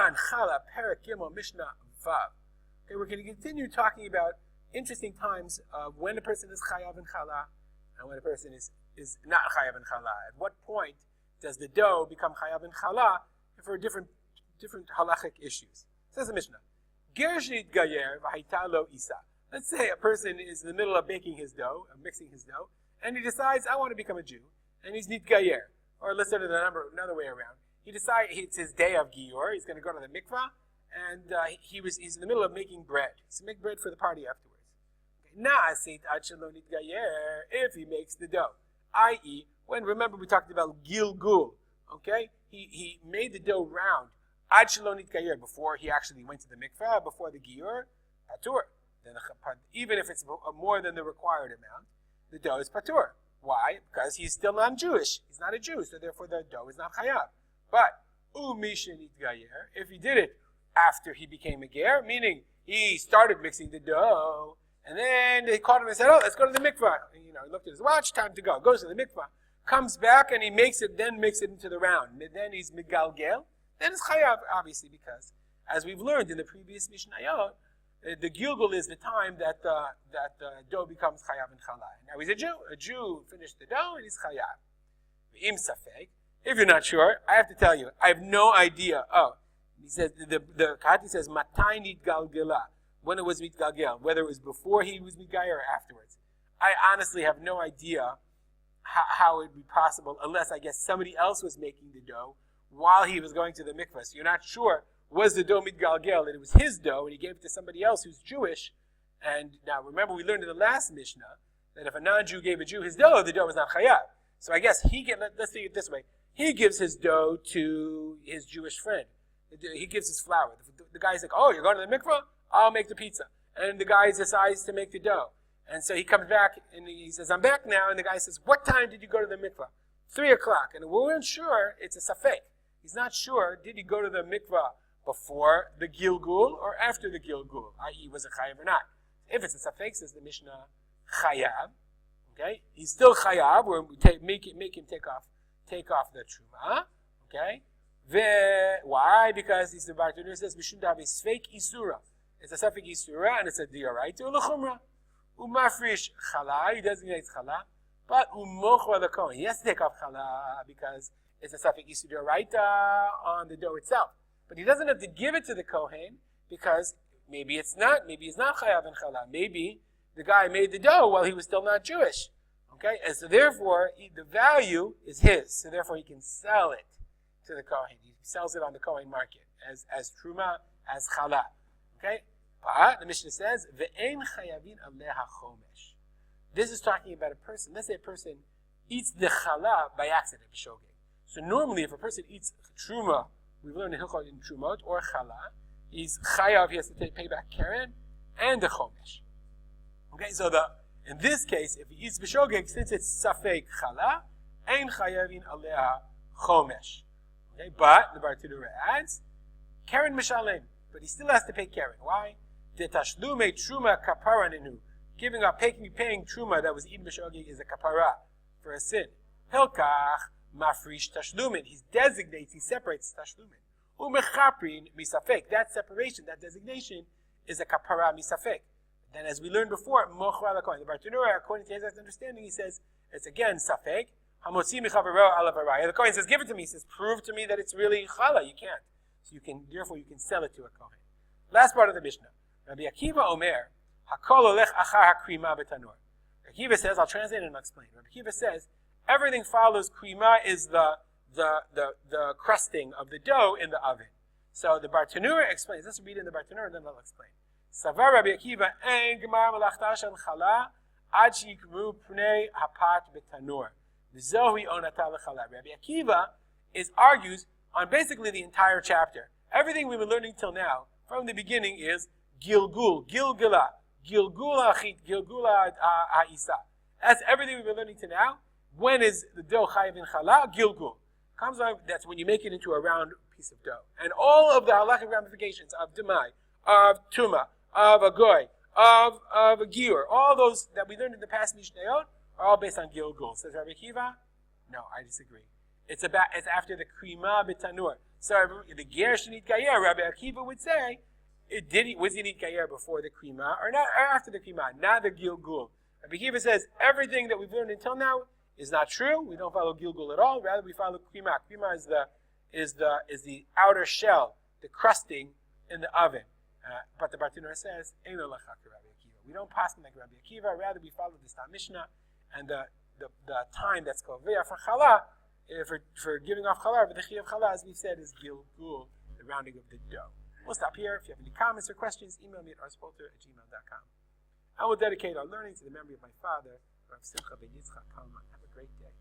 Siman Challah Perek Gimel Mishnah Vav. Okay, we're going to continue talking about interesting times of when a person is chayav in challah and when a person is not chayav in challah. At what point does the dough become chayav in challah for different halachic issues? Says the Mishnah, Gershit Gayer v'haita lo isa. Let's say a person is in the middle of baking his dough, mixing his dough, and he decides, I want to become a Jew, and he's nit gayer. Or let's say it another way around. He decides it's his day of Giyur, he's going to go to the mikvah, and he's in the middle of making bread. So make bread for the party afterwards. Na'asit ad shelo nit gayer, if he makes the dough. I.e., remember we talked about gilgul, okay? He made the dough round, ad shelo nit gayer, before he actually went to the mikvah, before the Giyur, patur. Then even if it's more than the required amount, the dough is patur. Why? Because he's still non-Jewish. He's not a Jew, so therefore the dough is not chayav. But if he did it after he became a ger, meaning he started mixing the dough, and then they called him and said, "Oh, let's go to the mikvah." And, he looked at his watch, time to go. Goes to the mikvah, comes back, and he makes it into the round. Then he's migalgel. Then it's chayav, obviously, because as we've learned in the previous Mishnayot, the gilgul is the time that the dough becomes chayav in challah. Now he's a Jew. A Jew finished the dough and he's chayav. V'im safek. If you're not sure, I have to tell you, I have no idea. Oh, he says the Kahati says matay nitgalgela, when it was mitgalgel, whether it was before he was mitgayer or afterwards. I honestly have no idea how it would be possible, unless I guess somebody else was making the dough while he was going to the mikvah. So you're not sure. Was the dough mitgalgel, that it was his dough, and he gave it to somebody else who's Jewish? And now, remember, we learned in the last Mishnah that if a non-Jew gave a Jew his dough, the dough was not chayav. So I guess let's say it this way, he gives his dough to his Jewish friend. He gives his flour. The guy's like, "Oh, you're going to the mikvah? I'll make the pizza." And the guy decides to make the dough. And so he comes back, and he says, "I'm back now." And the guy says, "What time did you go to the mikvah?" 3 o'clock. And we weren't sure, it's a safek. He's not sure, did he go to the mikvah before the gilgul or after the gilgul, i.e. was it chayav or not? If it's a safek, says the Mishnah, chayav. Okay, he's still chayav. We make him take off the truma. Okay, why? Because he's the bartender says Mishum dav is fake isura. It's a safek isura and it's a dioraita ulachumra. Umafrish challah. He designates challah, but umochwa the kohen. He has to take off challah because it's a safek isura dioraita on the dough itself. But he doesn't have to give it to the kohen because maybe he's not chayav in challah. Maybe the guy made the dough while he was still not Jewish. Okay, and so therefore the value is his. So therefore he can sell it to the kohen. He sells it on the kohen market as truma, as challah. Okay, but the Mishnah says ve'en chayavin aleha chomesh. This is talking about a person. Let's say a person eats the challah by accident, b'shogeg. So normally, if a person eats truma, we've learned in Hilchot in Trumot or Challah, he's chayav, he has to pay back Keren and the Chomesh. Okay, so in this case, if he eats b'shogeg, since it's safek Challah, ein chayavin aleha Chomesh. Okay, but the Bartidura adds, Keren mishalem, but he still has to pay Keren. Why? The tashlume truma kapara ninu. Giving up, paying truma that was eaten b'shogeg is a kapara for a sin. Hilkach mafrish tashlumin. He designates, he separates tashlumin. Umechaprin misafek. That separation, that designation, is a kapara misafek. Then, as we learned before, mochra lakohen. The Bartanura, according to his understanding, he says it's again safek. Hamotzi michavero alavaraya. The kohen says, "Give it to me." He says, "Prove to me that it's really challah." You can't. So therefore, you can sell it to a kohen. Last part of the Mishnah. Rabbi Akiva Omer, hakol olech achar hakrima betanur. Rabbi Akiva says, I'll translate and I'll explain. Rabbi Akiva says, everything follows krima is the crusting of the dough in the oven. So the Bartanura explains. Let's read it in the Bartanura and then I'll explain. Savar Rabbi Akiva en gemar melachta shel challah ad shikru pnei hapat betanur. V'zohi onata lechallah. Rabbi Akiva argues on basically the entire chapter. Everything we've been learning till now, from the beginning, is gilgul, gilgula, gilgula achit, gilgula ha'isa. That's everything we've been learning till now. When is the dough chayiv in challah? Gilgul. Comes on, that's when you make it into a round piece of dough. And all of the halachic ramifications of demai, of tuma, of a goy, of a giur, all those that we learned in the past Mishnayot are all based on gilgul. Says Rabbi Akiva, no, I disagree. It's after the krima b'tanur. So the ger shenit gayer, Rabbi Akiva would say, was he nit gayer before the krima or not, or after the krima? Not the gilgul. Rabbi Akiva says everything that we've learned until now is not true. We don't follow gilgul at all. Rather, we follow krima. Krima is the outer shell, the crusting in the oven. But the Bartenura says, Eino lachak Rabbi Akiva. We don't pass them like Rabbi Akiva. Rather, we follow the Stam Mishnah, and the time that's called ve'ah for challah, for giving off challah, but the chi of challah, as we've said, is gilgul, the rounding of the dough. We'll stop here. If you have any comments or questions, email me at arspolter@gmail.com. I will dedicate our learning to the memory of my father, Rav Simcha ben Yitzchak Kalman. Have a great day.